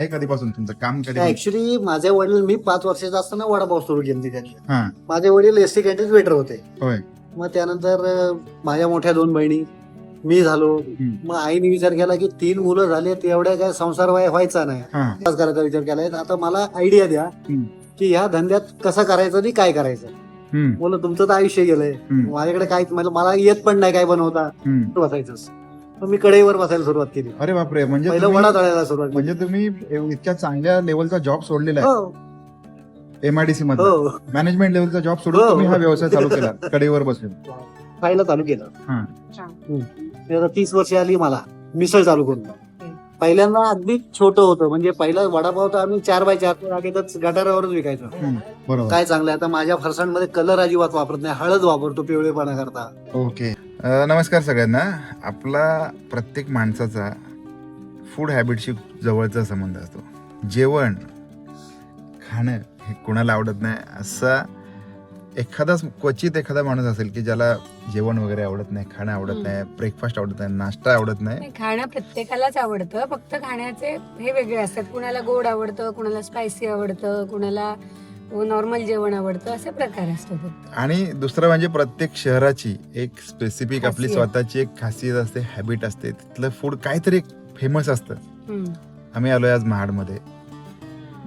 हे कधीपासून तुमचं काम कधी? ऍक्च्युली माझे वडील, मी 5 वर्षाचा असताना वडापाव सुरू केली त्यांनी. हा माझे वडील एसटी कॅन्टीन वेटर होते. होय. मग त्यानंतर माझ्या मोठ्या 2 बहिणी, मी झालो. मग आईने विचार केला की 3 मुलं झाले, एवढ्या काय संसार व्हायचा नाही, हा करायचा विचार केलाय. आता मला आयडिया द्या की ह्या धंद्यात कसं करायचं आणि काय करायचं. बोल तुमचं तर आयुष्य गेलंय, माझ्याकडे काहीच मला येत पण नाही काय बनवता, बसायचंच. मग मी कढईवर बसायला सुरुवात केली. अरे बापरे, म्हणजे पहिलं वडा तळायला सुरुवात केली. म्हणजे तुम्ही इतक्या चांगल्या लेवलचा जॉब सोडलेला आहे. हो एमआयडीसी मध्ये हो मॅनेजमेंट लेवलचा जॉब सोडून हो. तुम्ही हा व्यवसाय चालू केला कडेवर बसून. खायला चालू केलं. हा ते आता 30 वर्ष आली मला मिसळ चालू करून. पहिल्यांदा अगदी छोटं होतं, म्हणजे पहिला वडापाव तर आम्ही 4x4 राखेतच गटारावरच विकायचो. बरोबर. काय चांगलं आता माझ्या फरसाणमध्ये कलर अजिबात वापरत नाही, हळद वापरतो पिवळेपणा करता. ओके. नमस्कार सगळ्यांना. आपला प्रत्येक माणसाचा फूड हॅबिटशी जवळचा संबंध असतो. जेवण खाणं हे कोणाला आवडत नाही, असा क्वचित एखादा माणूस असेल की ज्याला जेवण वगैरे आवडत नाही, खाणं आवडत नाही, ब्रेकफास्ट आवडत नाही, नाश्ता आवडत नाही. खाणं प्रत्येकालाच आवडतं, फक्त खाण्याचे हे वेगळे असतात. कुणाला गोड आवडतं, कुणाला स्पायसी आवडतं, कुणाला नॉर्मल जेवण आवडतं, असे प्रकार असतात. आणि दुसरं म्हणजे प्रत्येक शहराची एक स्पेसिफिक आपली खासियत. स्वतःची एक खासियत असते, हॅबिट असते. तिथलं फूड काहीतरी फेमस असतं. हम्म. आम्ही आलोय आज महाडमध्ये.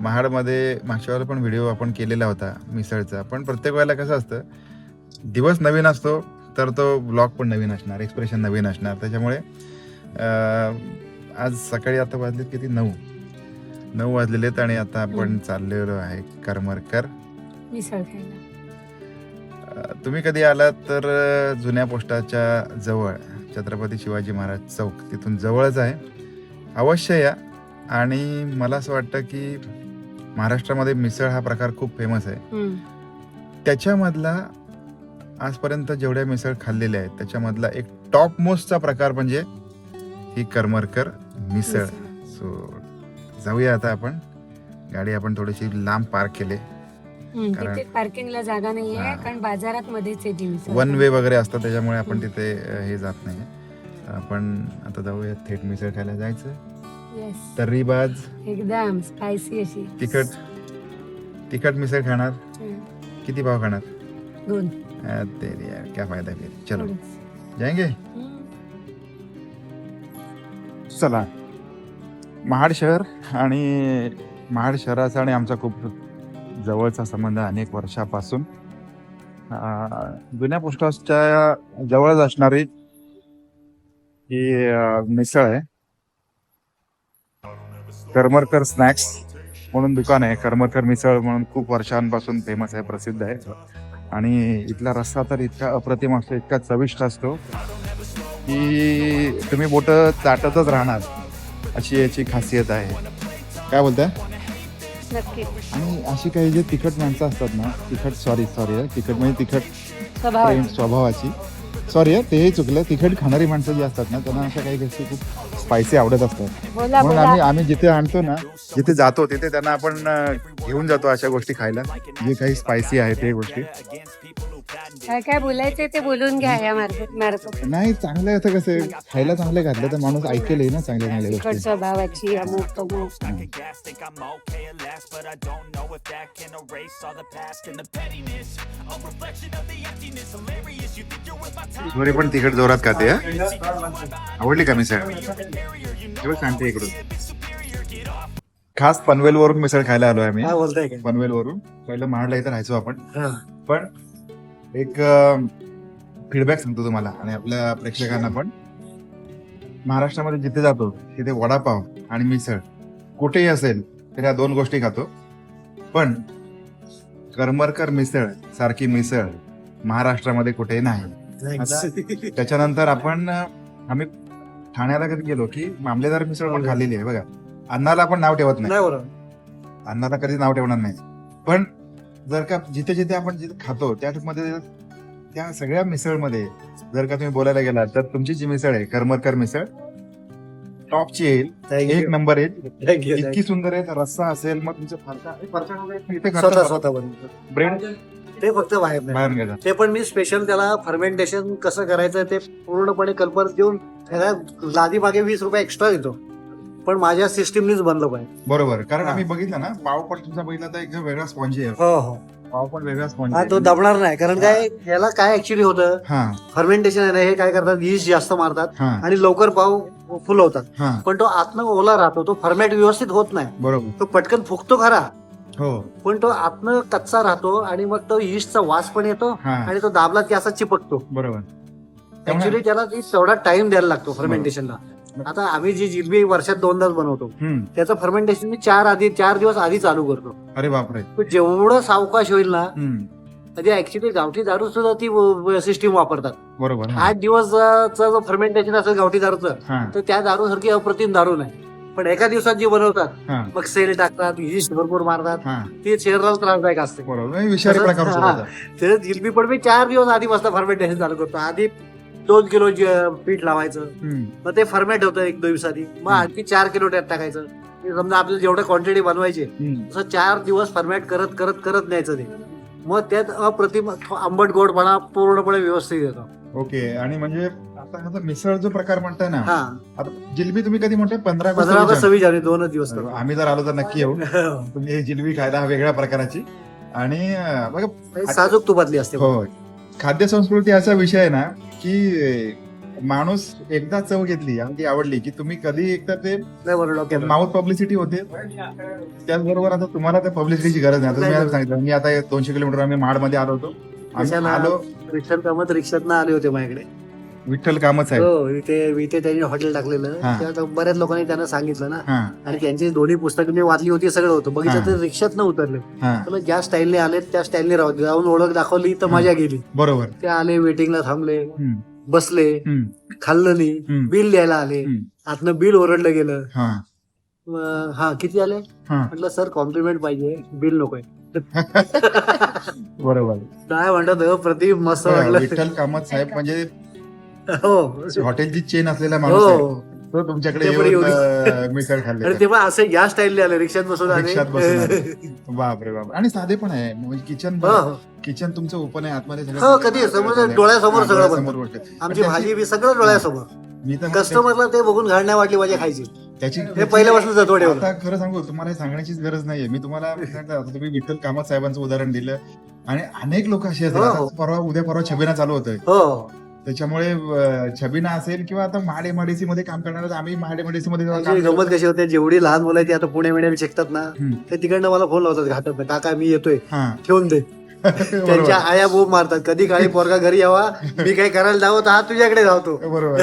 मागच्या वेळेला पण व्हिडिओ आपण केलेला होता मिसळचा. पण प्रत्येक वेळेला कसं असतं, दिवस नवीन असतो तर तो ब्लॉग पण नवीन असणार, एक्सप्रेशन नवीन असणार. त्याच्यामुळे आज सकाळी आता वाजलेत किती 9 वाजलेले आहेत आणि आता आपण चाललेलो आहे करमरकर मिसळ खायला. तुम्ही कधी आलात तर जुन्या पोस्टाच्या जवळ छत्रपती शिवाजी महाराज चौक तिथून जवळच आहे, अवश्य या. आणि मला असं वाटतं की महाराष्ट्रामध्ये मिसळ हा प्रकार खूप फेमस आहे. त्याच्यामधला आजपर्यंत जेवढ्या मिसळ खाल्लेल्या आहेत त्याच्यामधला एक टॉप मोस्टचा प्रकार म्हणजे ही करमरकर मिसळ. सो जाऊया आता आपण. गाडी आपण थोडीशी लांब पार्क केली, तिथे पार्किंगला जागा नाहीये, कारण बाजारात मध्येच आहे ती मिसळ. 1 वे वगैरे असतं, त्याच्यामुळे आपण तिथे हे जात नाही. आपण आता जाऊया थेट मिसळ खायला जायचं. Yes. तर्रीबाज एकदम स्पायसी अशी तिखट मिसळ खाणार. किती भाव खाणार? 2. तेरी यार क्या फायदा फिर. चलो थोडंच. जाएंगे. चला. महाड शहर आणि महाड शहराचा आणि आमचा खूप जवळचा संबंध अनेक वर्षापासून. जुन्या पोस्ट हाऊसच्या जवळच असणारी ही मिसळ आहे. करमरकर स्नॅक्स म्हणून दुकान आहे. करमरकर मिसळ म्हणून खूप वर्षांपासून फेमस आहे, प्रसिद्ध आहे. आणि इथला रस्सा तर इतका अप्रतिम असतो, इतका चविष्ट असतो की तुम्ही बोट चाटतच राहणार, अशी याची खासियत आहे. काय बोलताय? नक्की. आणि अशी काही जे तिखट माणसं असतात ना, तिखट म्हणजे तिखट स्वभावाची, तेही चुकलं. तिखट खाणारी माणसं जी असतात ना, त्यांना अशा काही गोष्टी खूप स्पायसी आवडत असतात. म्हणून आम्ही जिथे आणतो ना, जिथे जातो तिथे त्यांना आपण घेऊन जातो अशा गोष्टी खायला, जे काही स्पायसी आहे ते गोष्टी. काय काय बोलायचंय ते बोलून घ्या या मार्फत. नाही, चांगलं आहे. आता कसं खायला चांगलं घातलं तर माणूस ऐकेलही ना चांगल्या तिखट गोष्टी. स्वभावाची अमुक तमुक. दोन्ही पण तिखट जोरात खाते. आवडली का मिसळ? सांगते इकडून. खास पनवेल वरून मिसळ खायला आलोय आम्ही. काय बोलताय काय? पनवेल वरून. पहिलं महाडला इथं राहायचो आपण. पण एक फीडबॅक सांगतो तुम्हाला आणि आपल्या प्रेक्षकांना पण. महाराष्ट्रामध्ये जिथे जातो तिथे वडापाव आणि मिसळ कुठेही असेल तर ह्या 2 गोष्टी खातो. पण करमरकर मिसळ सारखी मिसळ महाराष्ट्रामध्ये कुठेही नाही. त्याच्यानंतर आम्ही ठाण्याला कधी गेलो की मामलेदार मिसळ पण खाल्लेली आहे बघा. अन्नाला आपण नाव ठेवत नाही, अन्नाला कधी नाव ठेवणार नाही. पण जर का जिथे आपण जिथे खातो त्यामध्ये त्या सगळ्या मिसळमध्ये जर का तुम्ही बोलायला गेलात तर तुमची जी मिसळ आहे करमरकर मिसळ टॉपची येईल, 1 नंबर येईल. इतकी सुंदर आहे. रस्सा असेल, मग तुमचं स्वतः ब्रेड ते फक्त बाहेर नाही. घ्यायचा. ते पण मी स्पेशल त्याला फर्मेंटेशन कसं करायचं ते पूर्णपणे कल्पना देऊन त्याला लादी मागे 20 रुपये एक्स्ट्रा देतो. पण माझ्या सिस्टीमनीच बनलं पाहिजे. बरोबर, कारण हा. आम्ही बघितलं ना, पाव पण तुमचा बघितला तर एकदम वेगळा स्पॉन्जी आहे. हो हो. पाव पण वेगळा स्पॉन्जी हा, तो दबणार नाही, कारण काय याला काय ऍक्च्युली होतं, हा फर्मेंटेशन आहे ना, हे काय करतात, यीस्ट जास्त मारतात हा आणि लवकर पाव फुलवतात. हा पण तो आतनं ओला राहतो, तो फर्मेट व्यवस्थित होत नाही. बरोबर. तो पटकन फुगतो खरा, हो पण तो आतनं कच्चा राहतो आणि मग तो यीस्टचा वास पण येतो हा आणि तो दाबला की असा चिपकतो. बरोबर. ऍक्च्युली त्याला तेवढा टाइम द्यायला लागतो फर्मेंटेशनला. आता आम्ही जी जिलबी वर्षात 2दाच बनवतो, हम्म. त्याचं फर्मेंटेशन मी 4 दिवस आधी चालू करतो. अरे बापरे. तो जेवढं सावकाश होईल ना, हम्म. म्हणजे ऍक्च्युली गावठी दारू सुद्धा ती सिस्टीम वापरतात. बरोबर. हा. 8 दिवसचं जो फर्मेंटेशन असेल गावठी दारूचं, हा तर त्या दारूसारखी अप्रतिम दारू नाही. पण एका दिवसात जी बनवतात, हा मग सेल टाकतात, यीस्ट भरपूर मारतात, हा ती शरीराला त्रासदायक असते. बरोबर. हे विषारी तसंच, प्रकार हा. होता. ते जिलबी पण मी 4 दिवस आधीपासून फर्मेंटेशन चालू करतो. आधी 2 किलो पीठ लावायचं, हम्म. मग ते फर्मेंट होतं 1 दिवसाची, मग आणखी 4 किलो त्यात टाकायचं. समजा आपल्याला जेवढं क्वांटिटी बनवायची, हम्म. तसं 4 दिवस फर्मेट करत करत करत न्यायचं ते. मग त्यात अप्रतिम आंबट गोडपणा पूर्णपणे व्यवस्थित येतो. ओके. आणि म्हणजे आता हा जो मिसळ जो प्रकार म्हणताय ना, हा, आता जिलबी तुम्ही कधी म्हणताय 15 15 का ऑगस्ट 26 जानेवारी 2च दिवस करतो. आम्ही जर आलो तर नक्की येऊ. तुम्ही हे जिलबी खायला हा वेगळ्या प्रकाराची. आणि बघा साजूक तुपातली असते. हो, खाद्य संस्कृती असा विषय आहे ना की माणूस एकदा चव घेतली आणि ती आवडली की तुम्ही कधी एकदा ते नाही बरोबर डोक्यात. माउथ पब्लिसिटी होते. त्याचबरोबर आता तुम्हाला त्या पब्लिसिटीची गरज नाही. आता तुम्ही आता सांगितलं, मी आता 200 किलोमीटर आम्ही महाडमध्ये आलो होतो. आम्ही कशाला? आलो, रिक्षात कामत रिक्षात आले होते माझ्याकडे. विठ्ठल कामच आहे. हो, इथे त्यांनी हॉटेल टाकलेलं. हा. त्यात बऱ्याच लोकांनी त्यांना सांगितलं ना, हा आणि त्यांची दोन्ही पुस्तकं मी वाचली होती, सगळं होतं. बघितलं हा. तर रिक्षात न उतरले. हा तुला ज्या स्टाईलने आले त्या स्टाईलने जाऊन ओळख दाखवली तर मजा गेली. बरोबर. ते आले, वेटिंगला थांबले, हम्म. बसले, हम्म. खाल्लं नाही, हम्म. बिल द्यायला आले. हम्म. आतनं बिल ओरडलं गेलं. हा हा, किती आले? हा म्हटलं सर कॉम्प्लिमेंट पाहिजे, बिल नकोय. बरोबर. काय म्हणतात, प्रतिम मस्त बघा, वाटलं. विठ्ठल कामत साहेब म्हणजे हो हॉटेलची चेन असलेला माणूस आहे. हो. तो तुमच्याकडे ते पण येऊन एवढी- मिसळ खाल्ले. आणि तेव्हा असं या स्टाईलने आले, रिक्षात बसून रिक्षात बसून आले. बापरे बाप. आणि साधे पण आहे, म्हणजे किचन हो, हो. किचन तुमचं ओपन आहे आतमध्ये सगळं. हो, कधी समोर डोळ्यासमोर सगळं बनतं. डोळ्यासमोर गोष्ट आहे. आमची पण भाजी बी सगळं डोळ्यासमोर. मी तर कस्टमरला ते बघून घाण नाही वाटली माझी खायची. त्याची हे पहिल्यापासून जतवड आहे. आता खरं सांगू, तुम्हाला हे सांगण्याचीच गरज नाहीये. मी तुम्हाला सांगतो, आता तुम्ही विठ्ठल कामत साहेबांचं उदाहरण दिलं आणि अनेक लोक असे हो, हो. परवा उद्या परवा छबिना चालू होतोय. हो, त्याच्यामुळे छबिना असेल किंवा आता महाडेमडीसी मध्ये काम करणार आम्ही महाडेमडीसी मध्ये जेव्हा आमची काम गंमत कशी होते, जेवढी लहान मुलं आहेत ती आता पुणे मिडियम शिकतात ना, हम्म. ते तिकडनं मला फोन लावतात घाटत, काका मी येतोय, हा ठेवून दे. बरोबर. त्यांच्या आया बोंब मारतात, कधी काळी पोरगा घरी यावा, मी काही करायला जावं तर हा तुझ्याकडे धावतो. बरोबर.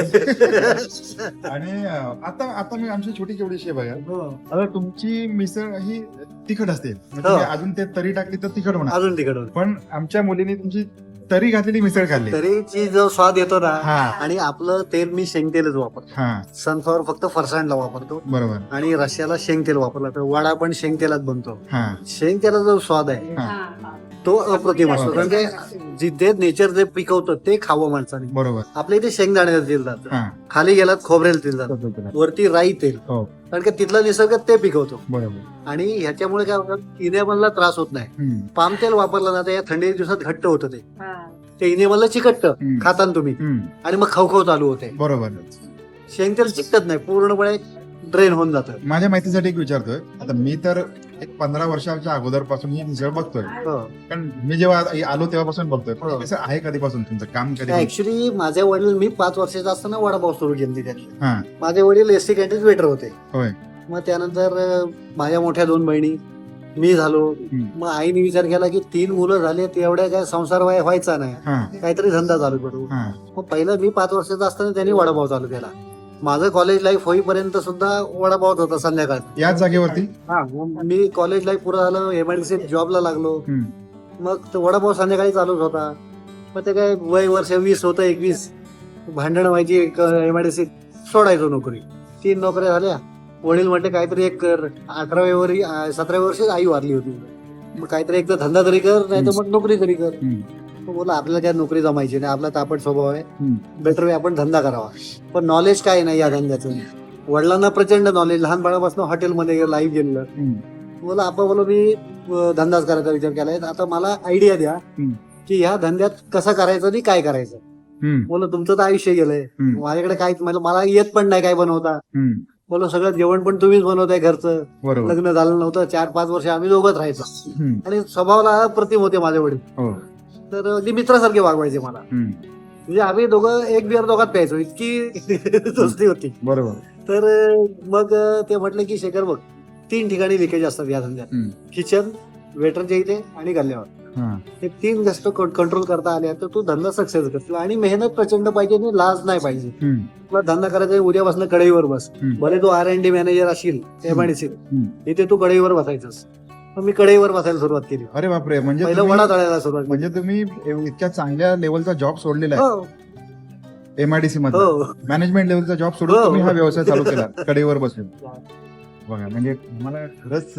आणि आता मी आमची छोटी केवढीशी आहे बघा. हो. आता तुमची मिसळ ही तिखट असते, हो. तुम्ही अजून ते तरी टाकली तर तिखट होणार. अजून तिकडून पण आमच्या मुलीने तुमची तरी घातलेली मिसळ खाल्ली. तरीची जो स्वाद येतो ना, हा आणि आपलं तेल मी शेंगतेलच वापरतो. हा सनफ्लॉवर फक्त फरसाणला वापरतो बरोबर. आणि रश्याला शेंगतेल वापरला तर वडा पण शेंगतेलात बनतो. हा शेंगतेलाचा जो स्वाद आहे हा तो अप्रतिम असतो, कारण ते जिथे नेचर जे पिकवतं ते खावं माणसाने. बरोबर. आपल्या इथे शेंगदाण्याचं तेल जातं, हा खाली गेलात खोबरेल तेल जातं, वरती राई तेल, हो कारण का तिथला निसर्ग ते पिकवतो. बरोबर. आणि ह्याच्यामुळे काय होतं, इनेमलला त्रास होत नाही. हम्म. पाम तेल वापरलं ना तर या थंडीच्या दिवसात घट्ट होतं ते इनेमलला चिकटतं हम्म. खाताना तुम्ही, हम्म. आणि मग खवखव चालू होते. बरोबर. शेंगतेल चिकटत नाही, पूर्णपणे ड्रेन होऊन जातं. माझ्या माहितीसाठी एक विचारतोय, आता मी तर एक 15 वर्षाच्या अगोदरपासून ही मिसळ बघतोय, हो. कारण मी जेव्हा आलो तेव्हापासून बघतोय. हो. कसं आहे कधीपासून तुमचं काम कधी? ऍक्च्युली माझे वडील, मी 5 वर्षाचा असताना वडापाव सुरू केली त्यातले. हा माझे वडील एसटी कॅन्टीन वेटर होते. होय. मग त्यानंतर माझ्या मोठ्या 2 बहिणी, मी झालो. हम्म. मग आईने विचार केला की 3 मुलं झाले, तेवढ्या काय संसार व्हायचा नाही, हा काहीतरी धंदा चालू करू. हा मग पहिलं मी 5 वर्षाचा असताना त्यांनी वडापाव चालू केला. माझं कॉलेज लाईफ होईपर्यंत सुद्धा वडापाव होता संध्याकाळ. याच जागेवरती. हा, मग मी कॉलेज लाईफ पुरं झालं, एमआयडीसी जॉबला लागलो. हम्म. मग तो वडापाव संध्याकाळी चालूच होता. मग ते काय वय वर्ष 20 होतं, 21 भांडण व्हायची, एमआयडीसी सोडायचो नोकरी. 3 नोकऱ्या झाल्या. वडील म्हटले काहीतरी एक कर. 17व्या वर्षी आई वारली होती. मग काहीतरी एक तर धंदा तरी कर, नाही तर मग नोकरी तरी कर. हम्म. मग बोला आपल्याला काय नोकरी जमायची नाही, आपला तापट स्वभाव आहे, हम्म. बेटर वे आपण धंदा करावा. पण नॉलेज काय नाही या धंद्याचं. वडिलांना प्रचंड नॉलेज, लहानपणापासून हॉटेलमध्ये लाईव्ह गेलेलं. हम्म. बोला आपण बोलो मी धंदाच करायचा विचार केलाय, आता मला आयडिया द्या हम्म. की ह्या धंद्यात कसं करायचं आणि काय करायचं. हम्म. बोला तुमचं तर आयुष्य गेलंय, हम्म. माझ्याकडे काय, मला येत पण नाही काय बनवता. हम्म. बोलो सगळं जेवण पण तुम्हीच बनवताय घरचं. बरोबर. लग्न झालं नव्हतं, 4-5 वर्ष आम्ही दोघंच राहायचो. हम्म. आणि स्वभावाला प्रतिम होते माझे वडील. हो. तर ते मित्रासारखे वागवायचे मला. हम्म. म्हणजे आम्ही दोघं एक बिअर दोघात प्यायचो, इतकी दोस्ती होती. बरोबर. तर मग ते म्हटले की शेखर बघ, 3 ठिकाणी लिकेज असतात या धंद्यात. हम्म. किचन, वेटरच्या इथे आणि गल्ल्यावर. हा. हे 3 गोष्ट कंट्रोल करता आल्या तर तू धंदा सक्सेस करतो. आणि मेहनत प्रचंड पाहिजे आणि लाज नाही पाहिजे. हम्म. तुला धंदा करायचा आहे, उद्यापासून कढईवर बस. हम्म. भले तू R&D मॅनेजर असशील MIDC, हम्म. इथे तू कढईवर बसायचंस. मग मी कढईवर बसायला सुरुवात केली. अरे बापरे, म्हणजे पहिलं तुम्ही- वडा तळायला सुरुवात केली. म्हणजे तुम्ही इतक्या चांगल्या लेवलचा जॉब सोडलेला आहे हो MIDC मध्ये. हो मॅनेजमेंट लेवलचा जॉब सोडून हो. तुम्ही हा व्यवसाय चालू केला कडेवर बसून. बघा, म्हणजे मला खरंच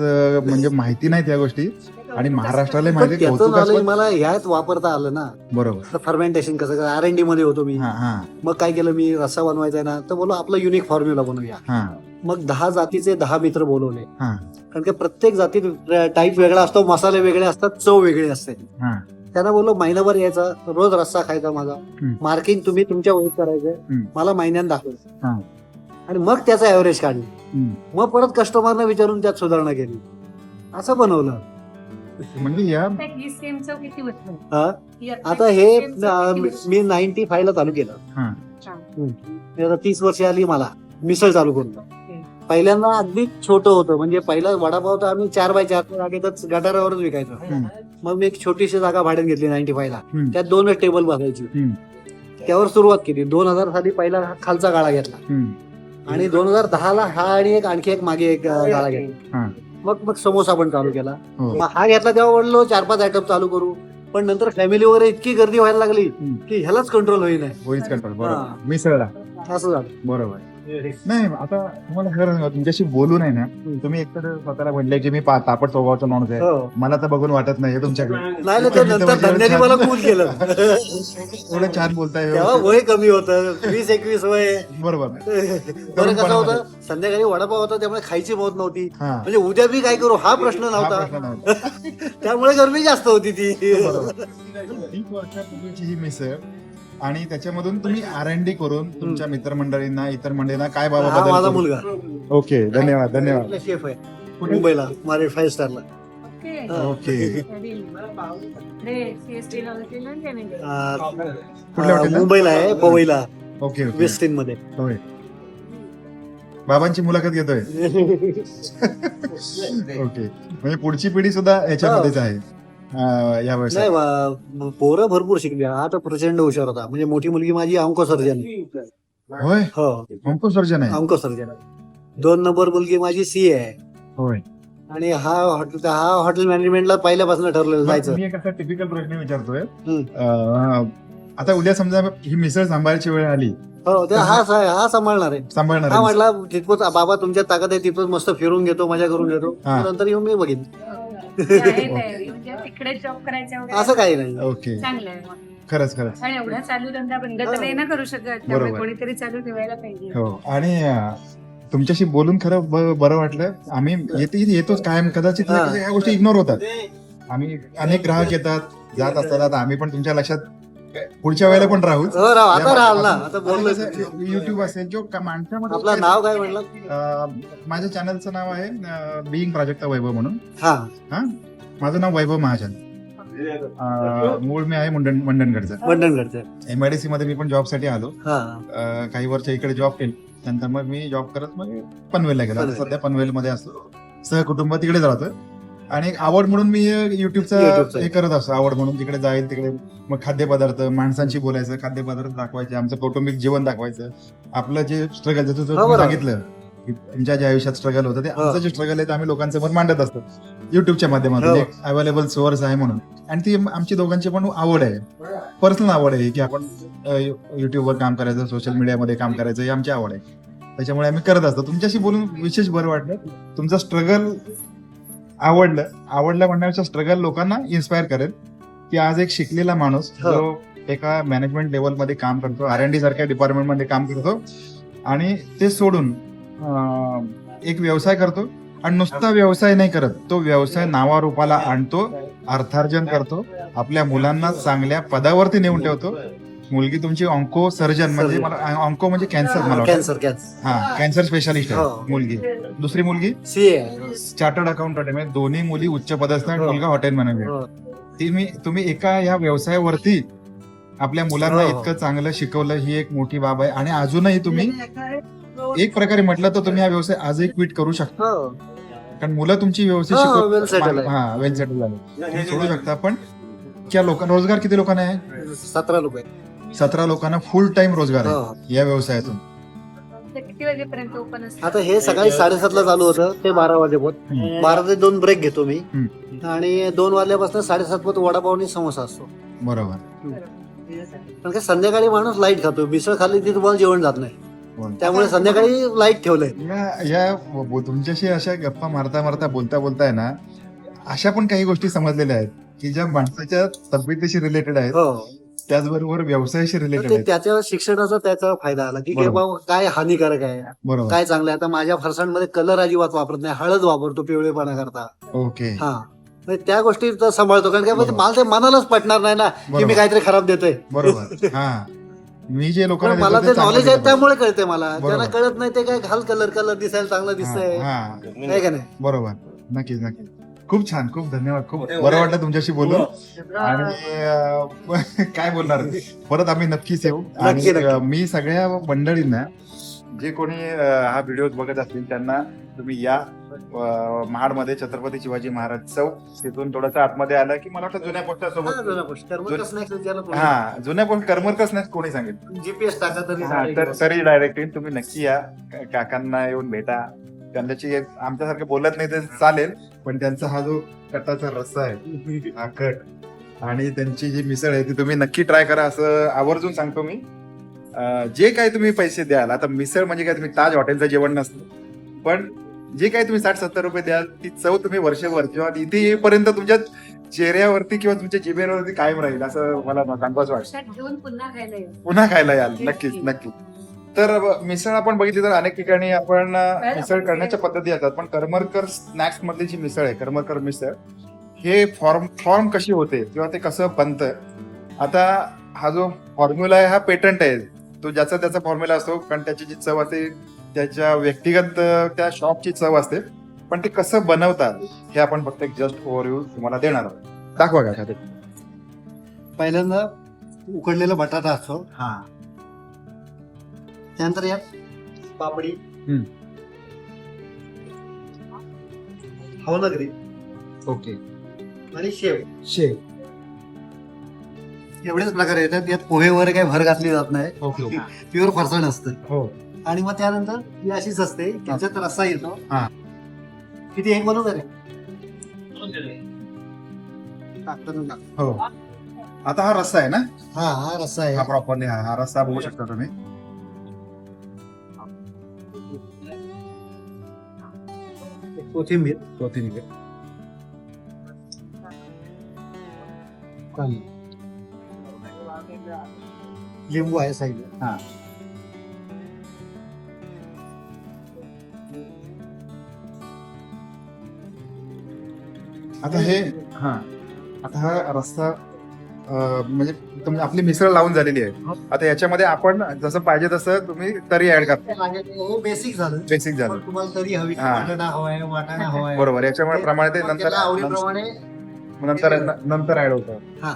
म्हणजे माहिती नाही त्या गोष्टी, आणि महाराष्ट्राला पण माहिती त्याचं कौतुकास्पद. नॉलेज मला ह्यात वापरता आलं ना. बरोबर. फर्मेंटेशन कसं करायचं, R&D मध्ये होतो मी. हा हा मग काय केलं मी, रस्सा बनवायचा आहे ना, तर बोलो आपला युनिक फॉर्म्युला बनवूया. हा मग 10 जातीचे 10 मित्र बोलवले. हा कारण की प्रत्येक जातीत टाईप वेगळा असतो, मसाले वेगळे असतात, चव वेगळी असते. हा. त्यांना बोललो महिनाभर यायचा, रोज रस्सा खायचा माझा. हम्म. मार्किंग तुम्ही तुमच्या वहीत करायचं, हम्म. मला महिन्यात दाखवायचं. हा. आणि मग त्याचा ऍव्हरेज काढली. हम्म. मग परत कस्टमरना विचारून त्यात सुधारणा केली. असं बनवलं. म्हणजे या ही सेम चव किती होतं? हा? आता हे मी 95 ला चालू केलं. हा. म्हणजे आता 30 वर्ष आली मला मिसळ चालू करून. पहिल्यांदा अगदी छोटं होतं, म्हणजे पहिला वडापाव तर आम्ही 4x4 जागेतच गटारावरच विकायचो. हम्म. मग मी एक छोटीशी जागा भाड्यात घेतली 95 ला. हम्म. त्यात 2च टेबल बसायची. हम्म. त्यावर सुरुवात केली. 2000 साली पहिला खालचा गाळा घेतला. हम्म. आणि 2010 ला हा आणि आणखी एक मागे एक गाळा घेतला. हा. मग समोसा पण चालू केला. हो. मग हा घेतला तेव्हा म्हणलो 4-5 आयटम चालू करू. पण नंतर फॅमिली वगैरे इतकी गर्दी व्हायला लागली हम्म. की ह्यालाच कंट्रोल होईना. होईच कंट्रोल. हा. बरोबर. मिसळला. असं झालं. बरोबर. नाही, आता तुम्हाला खरं सांगा, तुमच्याशी बोलून आहे ना, तुम्ही एकतर स्वतःला म्हणले की मी तापट स्वभावाचा माणूस आहे, हो. मला तर बघून वाटत नाही तुमच्याकडे. नाही तर नंतर धंद्याने मला कूल केलं. एवढं छान बोलताय. तेव्हा वय कमी होतं, 20-21 वय. बरोबर. बरं कसं होतं, संध्याकाळी वडापाव होता त्यामुळे खायची मौत नव्हती. हा. म्हणजे उद्या मी काय करू हा प्रश्न हा नव्हता. प्रश्न नव्हता. त्यामुळे गरमी जास्त होती ती. 30 वर्षापूर्वीची ही मिसळ, आणि त्याच्यामधून तुम्ही R&D करून तुमच्या मित्रमंडळींना, इतर मंडळींना काय बाबा हा माझा बदल. मुलगा ओके, धन्यवाद धन्यवाद. शेफ आहे मुंबईला, मारे 5 स्टारला. ओके. कुठल्या हॉटेलला? मुंबईला आहे, पवईला, ओके ओके. वेस्ट इंड मध्ये. होय. बाबांची मुलाखत घेतोय. ओके, म्हणजे पुढची पिढी सुद्धा याच्यामध्येच आहे या व्यवसायात. नाही पोरं भरपूर शिकली. हा तर प्रचंड हुशार होता. म्हणजे मोठी मुलगी माझी अंको सर्जन. होय. हो, अंको सर्जन आहे. अंको सर्जन. 2 नंबर मुलगी माझी CA आहे. होय. आणि हा हॉटेल मॅनेजमेंटला पहिल्यापासून ठरलेलं जायचं. मी एक असा टिपिकल प्रश्न विचारतोय. हम्म. आता उद्या समजा ही मिसळ सांभाळायची वेळ आली, हो, ते हा सांभाळणार आहे. सांभाळणार हा आहे. म्हटला तिथपोच बाबा तुमच्या ताकद आहे, तिथपोच मस्त फिरून घेतो, मजा करून घेतो. हा. नंतर येऊन मी बघिन. म्हणजे तिकडे जॉब करायचं असं काही नाही. ओके. चांगलं आहे मग. खरंच खरंच. आणि एवढा चालू धंदा बंद तर नाही ना करू शकत, त्यामुळे बरोबर. कोणीतरी चालू ठेवायला पाहिजे. हो. आणि तुमच्याशी बोलून खरं बरं वाटलं. आम्ही येतोच कायम, कदाचित हा. या गोष्टी इग्नोर होतात. आम्ही अनेक ग्राहक येतात जात असतात. आता आम्ही पण तुमच्या लक्षात पुढच्या वेळेला पण राहू. हो राव, आता राहाल ना. आता बोललो. युट्यूब असेल जो माणसामध्ये. आपलं नाव काय म्हटलं? माझ्या चॅनलचं नाव आहे बिईंग प्राजक्ता वैभव म्हणून. हा. माझं नाव वैभव महाजन. मूळ मी आहे मंडणगडचा. मंडणगडचं. MIDC मध्ये मी पण जॉब साठी आलो. हा. काही वर्ष इकडे जॉब केली. नंतर मग मी जॉब करत मग पनवेलला गेलो. आता सध्या पनवेलमध्ये असतो, सहकुटुंब तिकडेच राहतो. आणि एक आवड म्हणून मी युट्यूबचा हे करत असतो. आवड म्हणून तिकडे जाईल, तिकडे मग खाद्यपदार्थ, माणसांशी बोलायचं, खाद्यपदार्थ दाखवायचे, आमचं कौटुंबिक जीवन दाखवायचं, आपलं जे स्ट्रगल, जसं तुम्ही सांगितलं की तुमच्या ज्या आयुष्यात स्ट्रगल होतं, ते आमचं जे स्ट्रगल आहे ते आम्ही लोकांसमोर मांडत असतो युट्यूबच्या माध्यमातून. एक अवेलेबल सोर्स आहे म्हणून. आणि ती आमची दोघांची पण आवड आहे, पर्सनल आवड आहे की आपण युट्यूबवर काम करायचं, सोशल मीडियामध्ये काम करायचं, ही आमची आवड आहे. त्याच्यामुळे आम्ही करत असतो. तुमच्याशी बोलून विशेष बरं वाटलं. तुमचं स्ट्रगल आवडलं म्हणण्यापेक्षा स्ट्रगल लोकांना इन्स्पायर करेल की आज एक शिकलेला माणूस जो एका मॅनेजमेंट लेवलमध्ये काम करतो, R&D सारख्या डिपार्टमेंटमध्ये काम करतो, आणि ते सोडून एक व्यवसाय करतो. आणि नुसता व्यवसाय नाही करत, तो व्यवसाय नावारूपाला आणतो, अर्थार्जन करतो, आपल्या मुलांना चांगल्या पदावरती नेऊन ठेवतो. मुलगी तुमची ऑन्को सर्जन म्हणजे Surgeon. मला ऑन्को म्हणजे कॅन्सर मला वाटतं. कॅन्सर हा कॅन्सर स्पेशालिस्ट आहे हो. मुलगी. दुसरी मुलगी सीए चार्टर्ड अकाउंटंट आहे. म्हणजे दोन्ही मुली उच्च पदस्थ आणि हो. मुलगा हॉटेल मॅनेजर. तुम्ही एका या व्यवसायावरती आपल्या मुलांना हो. इतकं चांगलं शिकवलं ही एक मोठी बाब आहे. आणि अजूनही तुम्ही एक प्रकारे म्हटलं तर तुम्ही हा व्यवसाय आजही क्विट करू शकता, कारण मुलं तुमची व्यवस्थित हो, शिकवत well settled आहे. हा वेल सेटल झाले, तुम्ही सोडू शकता. पण त्या लोकांना रोजगार किती लोकांना आहे? 17 लोक आहेत. 17 लोकांना फुल टाइम रोजगार हो. आहे या व्यवसायातून. किती वाजेपर्यंत ओपन असतं? आता हे सकाळी 7:30 चालू होतं ते 12 वाजेपर्यंत. 12 ते 2 ब्रेक घेतो मी आणि 2 वाजल्यापासून 7:30 पर्यंत वडापाव आणि समोसा असतो. बरोबर. कारण का संध्याकाळी माणूस लाईट खातो, मिसळ खाल्ली की तुम्हाला जेवण जात नाही, हो. त्यामुळे संध्याकाळी लाईट ठेवलंय. तुमच्याशी अशा गप्पा मारता मारता बोलता बोलताय ना, अशा पण काही गोष्टी समजलेल्या आहेत की ज्या माणसाच्या तब्येतीशी रिलेटेड आहेत, हो त्याचबरोबर व्यवसायाशी तर रिलेटेड ते आहेत. त्याच्या शिक्षणाचा त्याचा फायदा आला की बरोबर. बाबा काय हानिकारक आहे, बरोबर. काय चांगलं आहे. आता माझ्या फरसाणमध्ये कलर अजिबात वापरत नाही, हळद वापरतो पिवळेपणा करता. ओके. हा म्हणजे त्या गोष्टी तर सांभाळतो, कारण काय बरोबर. मला ते मनालाच पटणार नाही ना की बरोबर. मी काहीतरी खराब देतोय. बरोबर. हा मी जे पण लोकांना मला देतो ते चांगलं नॉलेज आहे देतो. त्यामुळे कळते मला. बरोबर. ज्यांना कळत नाही ते काय घाल कलर दिसायला चांगलं दिसतंय हा, काय का नाही. बरोबर. नक्कीच नक्कीच. खूप छान, खूप धन्यवाद. खूप बरं वाटलं तुमच्याशी बोलून. आणि काय बोलणार, परत आम्ही नक्कीच येऊ. आणि नक्की. मी सगळ्या मंडळींना, जे कोणी हा व्हिडिओ बघत असतील त्यांना, तुम्ही या महाडमध्ये छत्रपती शिवाजी महाराज चौक, तिथून थोडंसं आतमध्ये आलं की मला वाटतं जुन्या पोस्टासोबत, हा जुन्या पोस्ट करमरकस नाही कोणी सांगेल, जीपीएस टाका हा, तरी डायरेक्ट तुम्ही नक्की या. काकांना येऊन भेटा. त्यांच्याशी आमच्यासारखं बोलत नाही ते चालेल, पण त्यांचा हा जो कटाचा रस्सा आहे, हा कट, आणि त्यांची जी मिसळ आहे ती तुम्ही नक्की ट्राय करा, असं आवर्जून सांगतो मी. जे काही तुम्ही पैसे द्याल, आता मिसळ म्हणजे काय, तुम्ही ताज हॉटेलचं जेवण नसतं, पण जे काही तुम्ही 60-70 रुपये द्याल, ती चव तुम्ही वर्षभर किंवा इथे येईपर्यंत तुमच्या चेहऱ्यावरती किंवा तुमच्या जिभेवरती कायम राहील, असं मला सांगायचं वाटतं. लक्षात घेऊन पुन्हा खायला याल. नक्कीच नक्कीच. तर मिसळ आपण बघितली तर अनेक ठिकाणी आपण मिसळ करण्याच्या पद्धती असतात, पण करमरकर स्नॅक्स मधली जी मिसळ आहे, करमरकर मिसळ, हे फॉर्म कशी होते किंवा ते कसं बनतं, आता हा जो फॉर्म्युला आहे हा पेटंट आहे. तो ज्याचा त्याचा फॉर्म्युला असतो, कारण त्याची जी चव असते त्याच्या व्यक्तिगत त्या शॉपची चव असते, पण ते कसं बनवतात हे आपण फक्त एक जस्ट ओव्हरव्ह्यू तुम्हाला देणार आहोत. दाखवा का ते. पहिल्यांदा उकडलेला बटाटा असतो, हा, त्यानंतर यात पापडी, हवनगरी ओके, आणि शेव, शेव, एवढेच प्रकार येतात. यात पोहे वगैरे काही भर घातली जात नाही, ओके, प्युअर फरसाण असतं. हो, आणि मग त्यानंतर ही अशीच असते, त्याच्यात रस्सा येतो. हा. किती एक बनवू रे टाकतो टाक. हो. आता हा रस्सा आहे ना, हा रस्सा आहे. हा प्रॉपरली हा रस्सा बघू शकता तुम्ही. कोथिंबीर, लिंबू आहे साईडला. हा. आता हे आता हा रस्सा म्हणजे आपली मिसळ लावून झालेली आहे. आता याच्यामध्ये आपण जसं पाहिजे तसं तुम्ही तरी ऍड करता. बेसिक झालं. बेसिक झालं. पण तुम्हाला तरी हवी, हा. बटाटा हवाय, वाटाणा हवाय, बरोबर. याच्यामुळे प्रमाणे ते त्याला आवडीप्रमाणे नंतर ऍड होतं. हा